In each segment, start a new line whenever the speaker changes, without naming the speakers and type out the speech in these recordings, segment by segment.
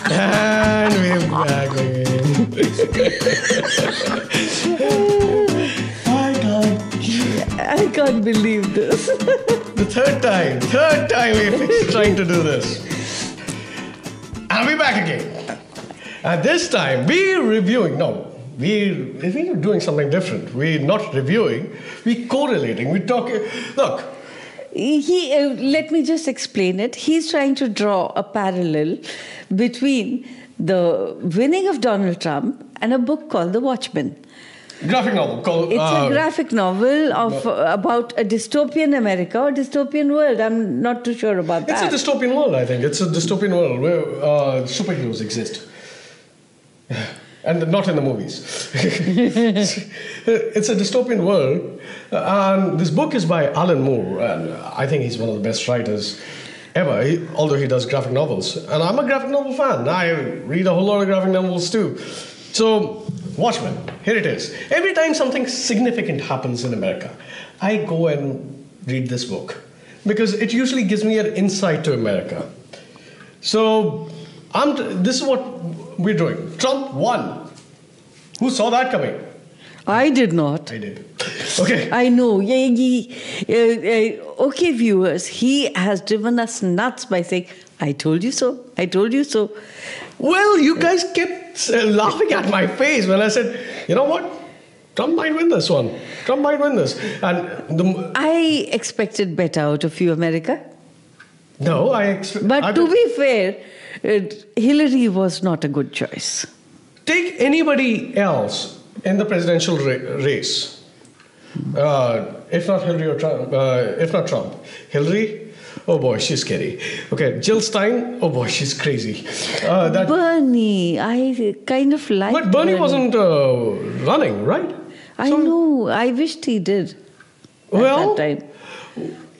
And we're back again.
I can't believe this.
The third time we're trying to do this. And we're back again. And this time we're reviewing. No, we're doing something different. We're not reviewing. We're correlating. We're talking. Look.
Let me just explain it. He's trying to draw a parallel between the winning of Donald Trump and a book called The Watchmen.
Graphic novel called.
It's a graphic novel of about a dystopian America or dystopian world. I'm not too sure about that.
It's a dystopian world, I think. It's a dystopian world where superheroes exist. And not in the movies. It's a dystopian world. And this book is by Alan Moore. And I think he's one of the best writers ever, although he does graphic novels. And I'm a graphic novel fan. I read a whole lot of graphic novels too. So, Watchmen, here it is. Every time something significant happens in America, I go and read this book. Because it usually gives me an insight to America. So, this is what we're doing. Trump won. Who saw that coming?
I did not.
I did. Okay.
I know. Okay, viewers, he has driven us nuts by saying, I told you so. I told you so.
Well, you guys kept laughing at my face when I said, you know what? Trump might win this one. Trump might win this. And
I expected better out of you, America.
No,
But to be fair, Hillary was not a good choice.
Take anybody else in the presidential race. If not Hillary or Trump, if not Trump. Hillary, oh boy, she's scary. Okay, Jill Stein, oh boy, she's crazy.
Bernie, I kind of like.
But Bernie wasn't running, right?
I know. I wished he did. At that time.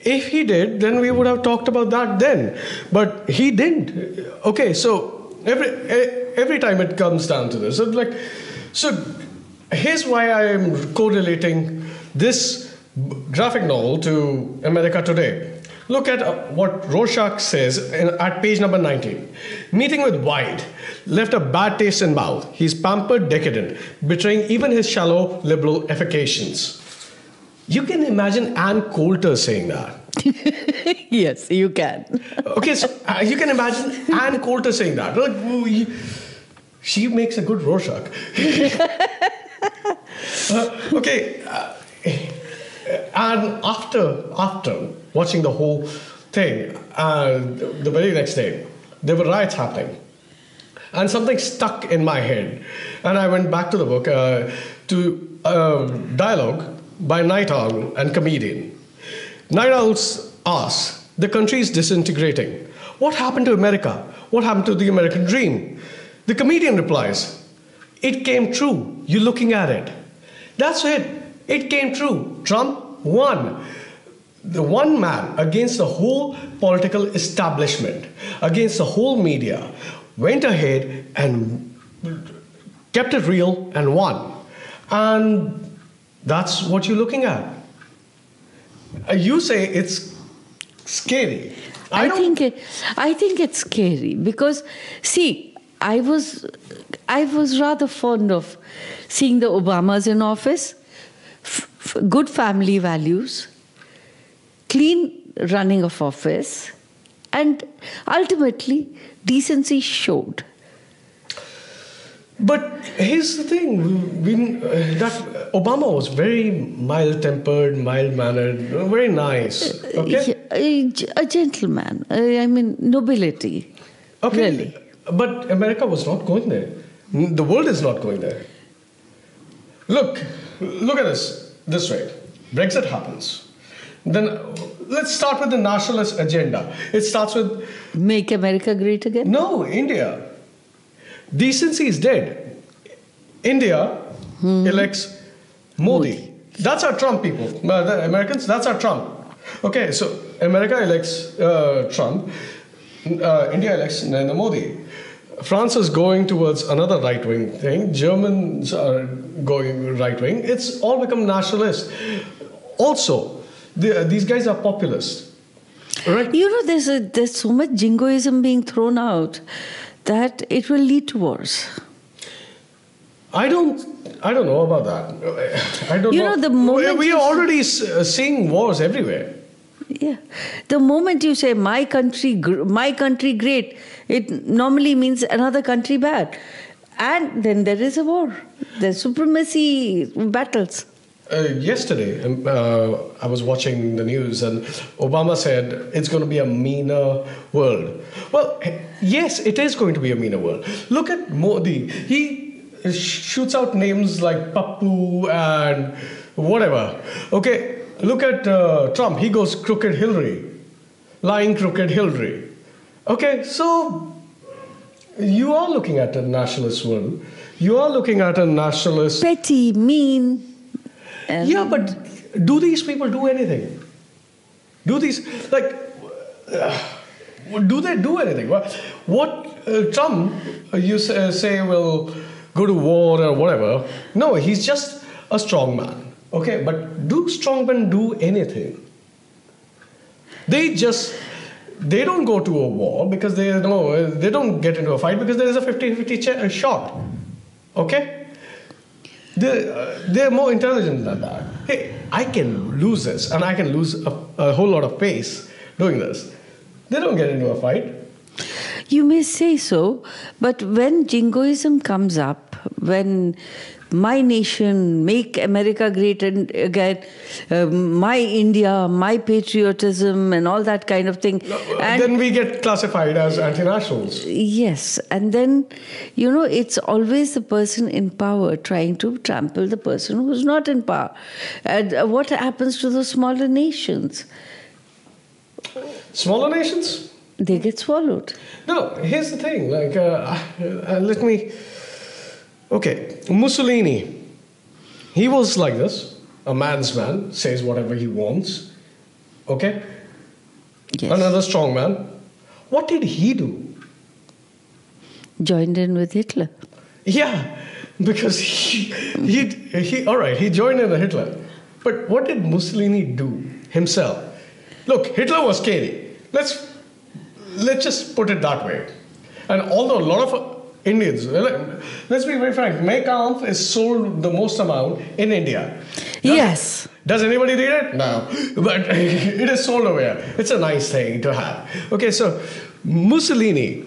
If he did, then we would have talked about that then. But he didn't. Okay, so every time it comes down to this, so here's why I am correlating this graphic novel to America today. Look at what Rorschach says at page number 19. Meeting with White left a bad taste in mouth. He's pampered, decadent, betraying even his shallow liberal affectations. You can imagine Ann Coulter saying that.
Yes, you can.
Okay, so you can imagine Ann Coulter saying that. She makes a good Rorschach. Okay, and after watching the whole thing, the very next day, there were riots happening. And something stuck in my head. And I went back to the book, to dialogue by Night Owl and comedian. Night Owls asks, the country is disintegrating. What happened to America? What happened to the American dream? The comedian replies, it came true. You're looking at it. That's it. It came true. Trump won. The one man against the whole political establishment, against the whole media, went ahead and kept it real and won. And that's what you're looking at. You say it's scary.
I think it's scary because, see, I was rather fond of seeing the Obamas in office, good family values, clean running of office, and ultimately decency showed.
But here's the thing, that Obama was very mild-tempered, mild-mannered, very nice. Okay?
A gentleman. I mean, nobility.
Okay.
Really.
But America was not going there. The world is not going there. Look at this way. Brexit happens. Then let's start with the nationalist agenda. It starts with...
Make America great again?
No, India. Decency is dead. India elects Modi. That's our Trump, people. The Americans, that's our Trump. Okay, so America elects Trump. India elects Narendra Modi. France is going towards another right-wing thing. Germans are going right-wing. It's all become nationalist. Also, these guys are populists. Right.
You know, there's so much jingoism being thrown out that it will lead to wars.
I don't know about that. I don't
You
know.
know, the moment
we
you
are already seeing wars everywhere.
Yeah, the moment you say my country great, it normally means another country bad, and then there is a war. There's supremacy battles.
Yesterday, I was watching the news, and Obama said it's going to be a meaner world. Well, yes, it is going to be a meaner world. Look at Modi. He shoots out names like Pappu and whatever. Okay, look at Trump. He goes crooked Hillary, lying crooked Hillary. Okay, so you are looking at a nationalist world. You are looking at a nationalist.
Petty, mean.
Yeah, but do these people do anything? Do these, like, do they do anything? What Trump, you say will go to war or whatever. No, he's just a strong man. Okay, but do strongmen do anything? They don't go to a war because they don't get into a fight because there is a 50-50 shot. Okay? They're more intelligent than that. Hey, I can lose this, and I can lose a whole lot of pace doing this. They don't get into a fight.
You may say so, but when jingoism comes up, when my nation, make America great again, my India, my patriotism, and all that kind of thing. And
then we get classified as anti-nationals.
Yes, and then, you know, it's always the person in power trying to trample the person who's not in power. And what happens to the smaller nations?
Smaller nations?
They get swallowed.
No, here's the thing. Like, let me. Okay, Mussolini. He was like this, a man's man, says whatever he wants. Okay?
Yes.
Another strong man. What did he do?
Joined in with Hitler.
Yeah, because he all right, he joined in with Hitler. But what did Mussolini do himself? Look, Hitler was scary. Let's just put it that way. And although a lot of Indians, let's be very frank, Mein Kampf is sold the most amount in India.
Yes.
Does anybody read it? No. But it is sold over here. It's a nice thing to have. Okay, so Mussolini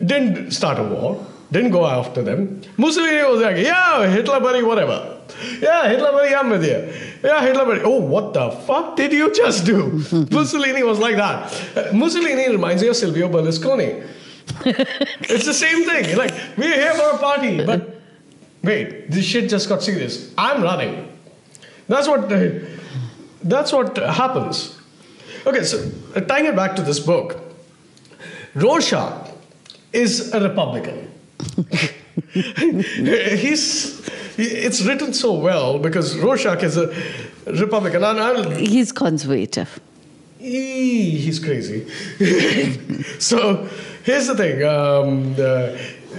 didn't start a war, didn't go after them. Mussolini was like, yeah, Hitler buddy, whatever. Yeah, Hitler buddy, I'm with you. Yeah, Hitler buddy. Oh, what the fuck did you just do? Mussolini was like that. Mussolini reminds me of Silvio Berlusconi. It's the same thing. Like, we're here for a party, but wait, this shit just got serious. I'm running. That's what happens. Okay, so tying it back to this book, Rorschach is a Republican. It's written so well because Rorschach is a Republican.
He's conservative.
He's crazy. So here's the thing.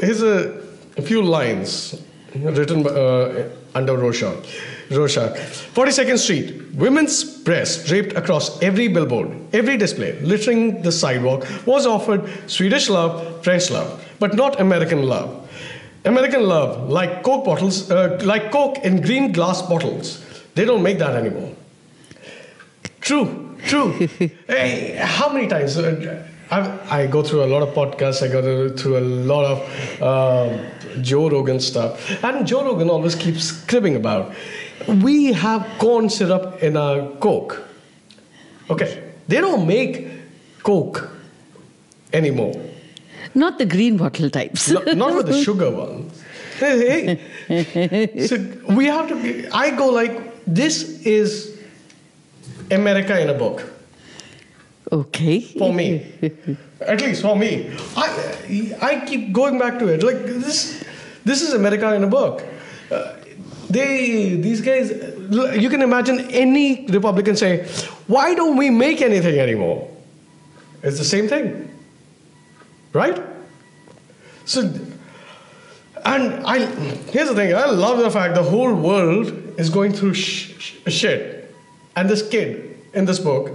Here's a few lines written under Rorschach. 42nd Street. Women's breasts draped across every billboard, every display, littering the sidewalk, was offered Swedish love, French love, but not American love. American love, like Coke bottles, like Coke in green glass bottles. They don't make that anymore. True. Hey, how many times? I go through a lot of podcasts. I go through a lot of Joe Rogan stuff. And Joe Rogan always keeps cribbing about, we have corn syrup in our Coke. Okay, they don't make Coke anymore.
Not the green bottle types.
Not with the sugar one. Hey. So we have to, I go like, this is America in a book.
Okay.
For me. At least for me. I keep going back to it. Like, this is America in a book. These guys, you can imagine any Republican say, why don't we make anything anymore? It's the same thing. Right? So, and here's the thing, I love the fact the whole world is going through shit. And this kid in this book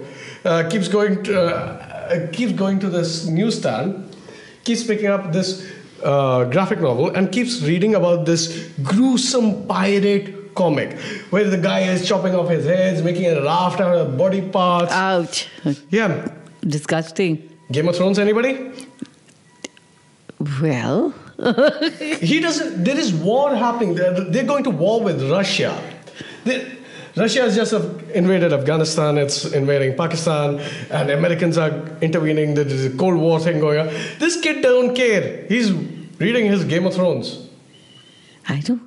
keeps going to this newsstand, keeps picking up this graphic novel, and keeps reading about this gruesome pirate comic where the guy is chopping off his heads, making a raft out of body parts.
Ouch.
Yeah.
Disgusting.
Game of Thrones, anybody?
Well,
He doesn't. There is war happening. They're going to war with Russia. Russia has just invaded Afghanistan. It's invading Pakistan, and Americans are intervening. There's a Cold War thing going on. This kid don't care. He's reading his Game of Thrones.
I know.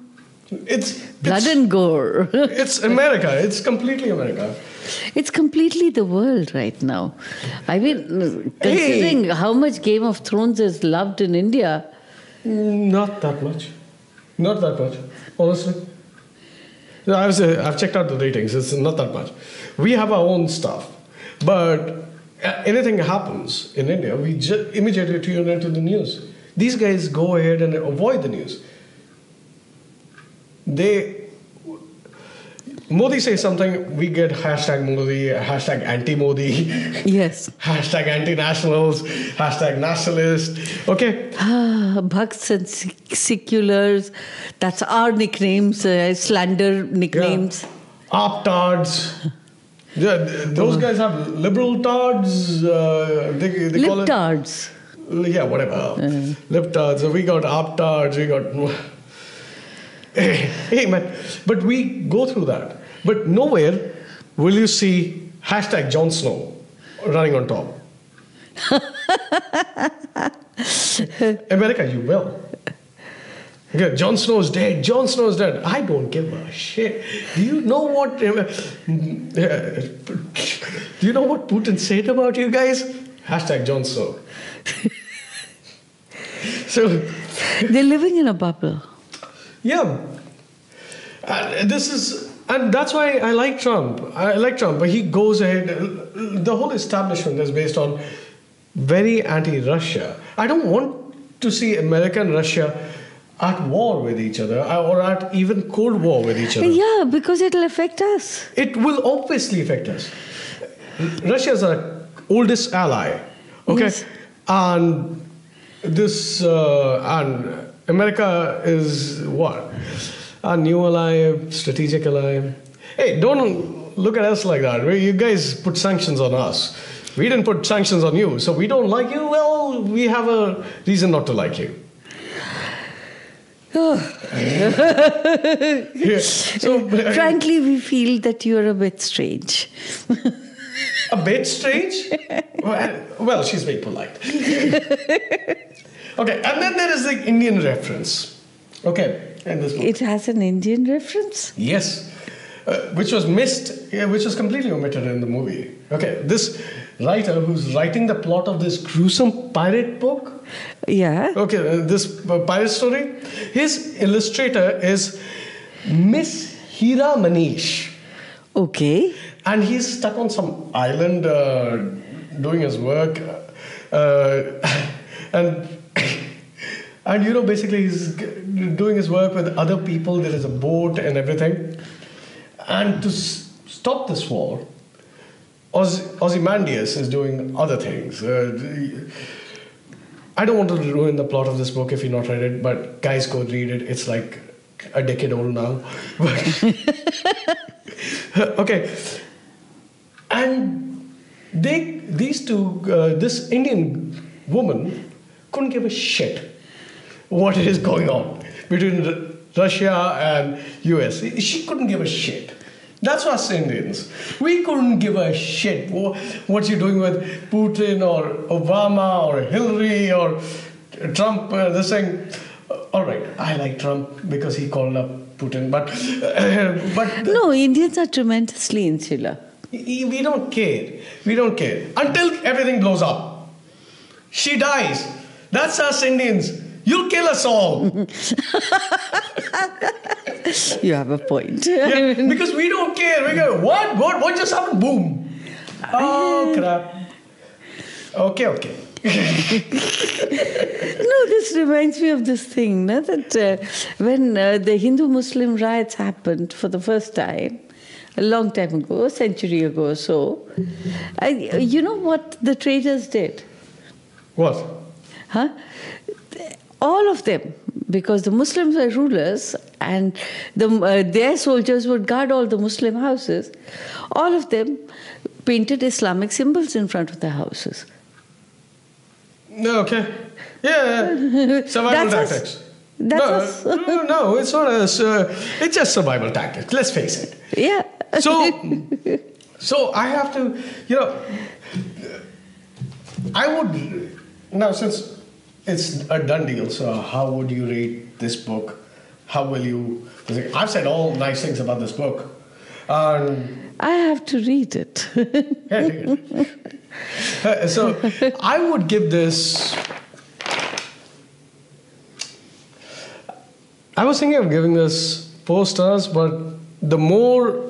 It's
Blood and gore.
It's America. It's completely America.
It's completely the world right now. I mean, considering how much Game of Thrones is loved in India.
Not that much. Not that much, honestly. I've checked out the ratings. It's not that much. We have our own stuff. But anything happens in India, we just immediately tune into the news. These guys go ahead and avoid the news. Modi says something, we get hashtag Modi, hashtag anti-Modi,
Yes.
hashtag anti-nationals, hashtag nationalist. Okay?
Bhakts and seculars, that's our nicknames, slander nicknames.
Yeah. Op-tards. Yeah, those guys have liberal tards. They call it...
Libtards.
Yeah, whatever. Libtards. So we got op-tards, we got... Hey, man. But we go through that. But nowhere will you see hashtag Jon Snow running on top. America, you will. Okay, Jon Snow's dead. Jon Snow's dead. I don't give a shit. Do you know what? Do you know what Putin said about you guys? Hashtag Jon Snow. So
They're living in a bubble.
yeah, and that's why I like Trump. But he goes ahead. The whole establishment is based on very anti-Russia. I don't want to see America and Russia at war with each other or at even Cold War with each other.
Yeah, because it'll affect us.
It will obviously affect us. Russia is our oldest ally, okay,
Yes.
and this and America is what? A new ally, strategic ally. Hey, don't look at us like that. You guys put sanctions on us. We didn't put sanctions on you, so we don't like you. Well, we have a reason not to like you. Yeah. So,
Frankly, we feel that you're a bit strange.
a bit strange? Well, she's very polite. Okay, and then there is the Indian reference. Okay, in this book.
It has an Indian reference?
Yes, which was missed, which was completely omitted in the movie. Okay, this writer who's writing the plot of this gruesome pirate book.
Yeah.
Okay, this pirate story. His illustrator is Miss Hira Manish.
Okay.
And he's stuck on some island doing his work. And basically he's doing his work with other people. There is a boat and everything. And to stop this war, Ozymandias is doing other things. I don't want to ruin the plot of this book if you've not read it, but guys, go read it. It's like a decade old now. Okay. And these two, this Indian woman couldn't give a shit what is going on between Russia and US. She couldn't give a shit. That's us Indians. We couldn't give a shit what you're doing with Putin or Obama or Hillary or Trump. They're saying, all right, I like Trump because he called up Putin, but
No, Indians are tremendously insular.
we don't care. We don't care until everything blows up. She dies. That's us Indians. You'll kill us all.
You have a point.
Yeah, because we don't care. We go, what just happened? Boom. Oh, crap. Okay.
No, this reminds me of this thing, no? That when the Hindu-Muslim riots happened for the first time, a long time ago, a century ago or so. You know what the traders did?
What?
Huh? All of them, because the Muslims were rulers and their soldiers would guard all the Muslim houses, all of them painted Islamic symbols in front of their houses.
No, okay. Yeah. Survival tactics. No, it's not it's just survival tactics. Let's face it.
Yeah.
So I have to, I would, now since it's a done deal, so how would you rate this book? How will you, I've said all nice things about this book.
I have to read it.
So I would give this, I was thinking of giving this 4 stars, but the more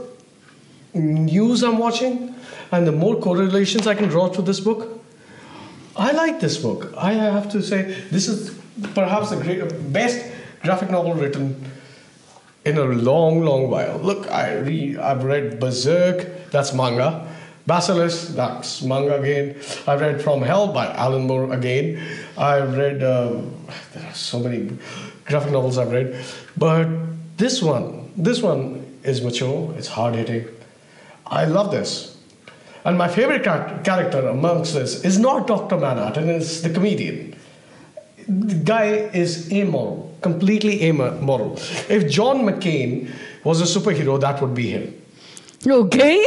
news I'm watching and the more correlations I can draw to this book, I like this book. I have to say, this is perhaps the best graphic novel written in a long, long while. Look, I've read Berserk, that's manga. Basilisk, that's manga again. I've read From Hell by Alan Moore again. I've read, there are so many graphic novels I've read. But this one is mature, it's hard-hitting. I love this. And my favorite character amongst this is not Dr. Manhattan, it's the comedian. The guy is amoral, completely amoral. If John McCain was a superhero, that would be him.
Okay.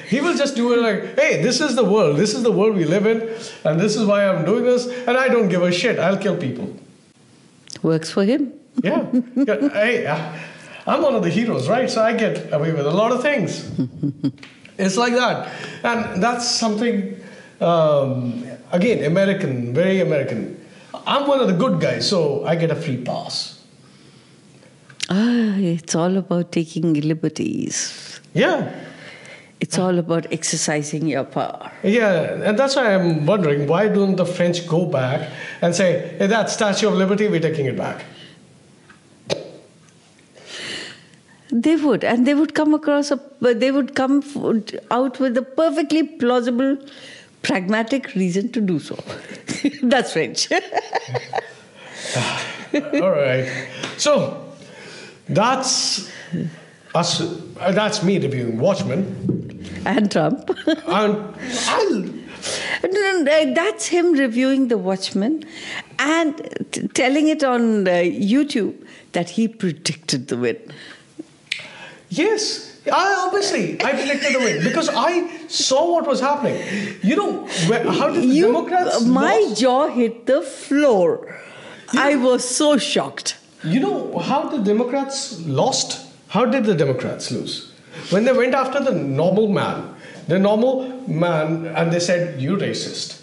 He will just do it like, hey, this is the world we live in, and this is why I'm doing this, and I don't give a shit, I'll kill people.
Works for him.
Yeah. Hey, I'm one of the heroes, right? So I get away with a lot of things. It's like that. And that's something, again, American, very American. I'm one of the good guys, so I get a free pass.
It's all about taking liberties.
Yeah.
It's all about exercising your power.
Yeah, and that's why I'm wondering, why don't the French go back and say, hey, that Statue of Liberty, we're taking it back?
They would, and they would come out with a perfectly plausible, pragmatic reason to do so. That's French.
All right. So, that's us. That's me reviewing Watchmen.
And Trump. That's him reviewing the Watchmen and telling it on YouTube that he predicted the win.
Yes, I predicted the win because I saw what was happening. How did the Democrats
My jaw hit the floor. I was so shocked.
You know how the Democrats lost? How did the Democrats lose? When they went after the normal man, and they said, you racist.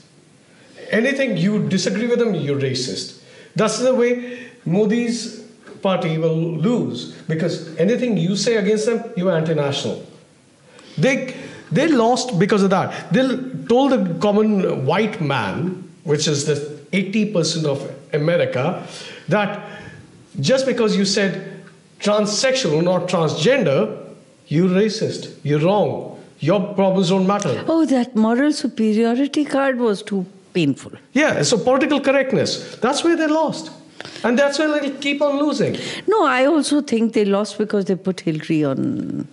Anything you disagree with them, you're racist. That's the way Modi's party will lose, because anything you say against them, you're anti-national. They lost because of that. They told the common white man, which is the 80% of America, that just because you said transsexual, not transgender, you're racist. You're wrong. Your problems don't matter.
Oh, that moral superiority card was too painful.
Yeah, so political correctness. That's where they lost. And that's where they'll keep on losing.
No, I also think they lost because they put Hillary on.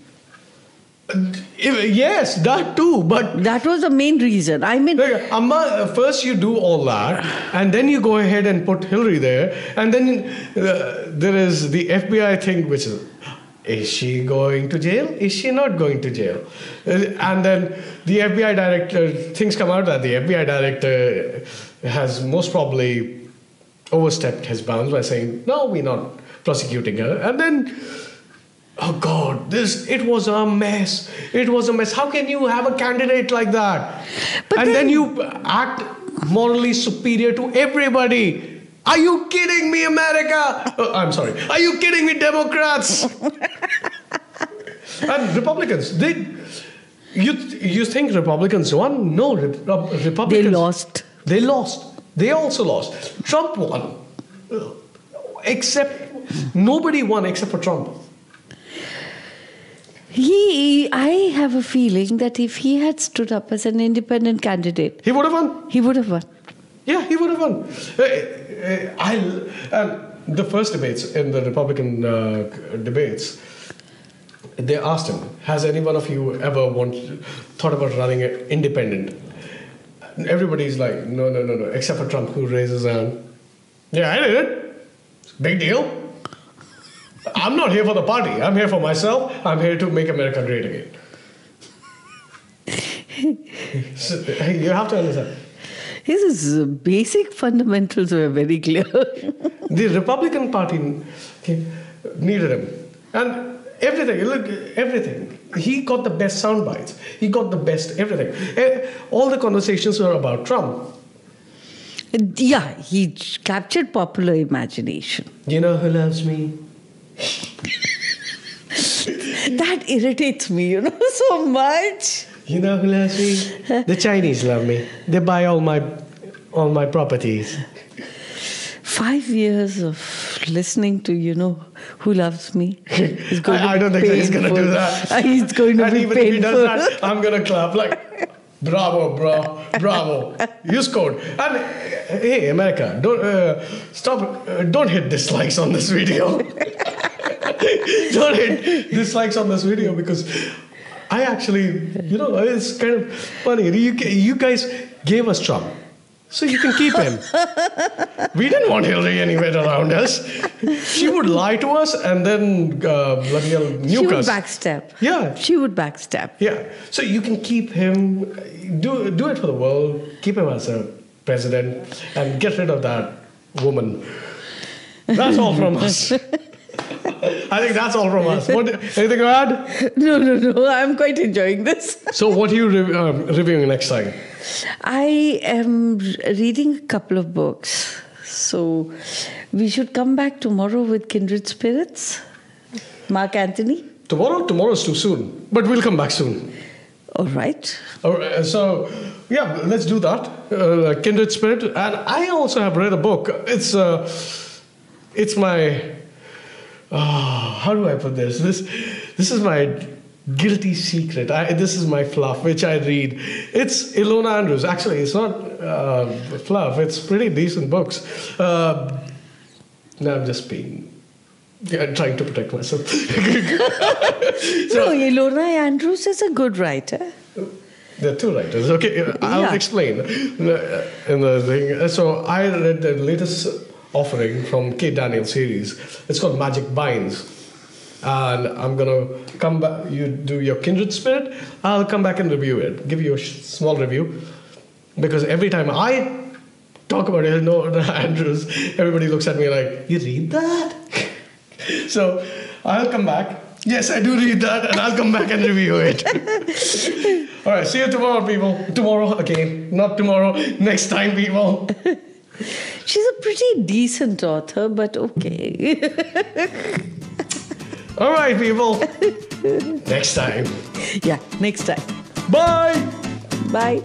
Yes, that too, but...
That was the main reason. I mean...
Amma, first you do all that, and then you go ahead and put Hillary there, and then there is the FBI thing, which is she going to jail? Is she not going to jail? And then the FBI director, things come out that the FBI director has most probably overstepped his bounds by saying, no, we're not prosecuting her. And then, oh God, it was a mess. It was a mess. How can you have a candidate like that? And then you act morally superior to everybody. Are you kidding me, America? I'm sorry. Are you kidding me, Democrats? And Republicans, you think Republicans won? No, Republicans...
They lost.
They lost. They also lost. Trump won. Nobody won except for Trump.
I have a feeling that if he had stood up as an independent candidate,
He would have won.
he would have won.
Yeah, he would have won. The first debates in the Republican debates, they asked him, has any one of you ever thought about running independent? Everybody's like, no, except for Trump, who raises his hand. Yeah, I did it. Big deal. I'm not here for the party. I'm here for myself. I'm here to make America great again. So, you have to understand.
His basic fundamentals were very clear.
The Republican Party needed him. And everything. He got the best sound bites. He got the best everything. All the conversations were about Trump.
Yeah, he captured popular imagination.
You know who loves me?
That irritates me, so much.
You know who loves me? The Chinese love me. They buy all my properties.
5 years of listening to, who loves me is going to
I don't think he's going to do that.
He's going to
and
be
even
painful.
if he does that, I'm going to clap like, bravo, bro, bravo. You scored. And hey, America, don't hit dislikes on this video. Don't hit dislikes on this video because I actually, it's kind of funny. You guys gave us Trump, so you can keep him. We didn't want Hillary anywhere around us. She would lie to us and then bloody hell nuke us.
She would backstab.
Yeah.
She would backstab.
Yeah. So you can keep him, do it for the world, keep him as a president, and get rid of that woman. That's all from us. I think that's all from us. Anything to add?
No. I'm quite enjoying this.
So what are you reviewing next time?
I am reading a couple of books. So we should come back tomorrow with Kindred Spirits. Mark Antony.
Tomorrow's too soon. But we'll come back soon.
All right.
So, yeah, let's do that. Kindred Spirit. And I also have read a book. It's my... how do I put this? This is my guilty secret. This is my fluff, which I read. It's Ilona Andrews. Actually, it's not fluff. It's pretty decent books. No, I'm just trying to protect myself.
No, Ilona Andrews is a good writer.
There are two writers. Okay, I'll explain in the thing. So I read the latest offering from Kate Daniels series. It's called Magic Binds. And I'm going to come back. You do your Kindred Spirit. I'll come back and review it. Give you a small review. Because every time I talk about Ilona Andrews, everybody looks at me like, you read that? So I'll come back. Yes, I do read that. And I'll come back and review it. All right. See you tomorrow, people. Tomorrow again. Not tomorrow. Next time, people.
She's a pretty decent author, but okay.
All right, people. Next time.
Yeah, next time.
Bye.
Bye.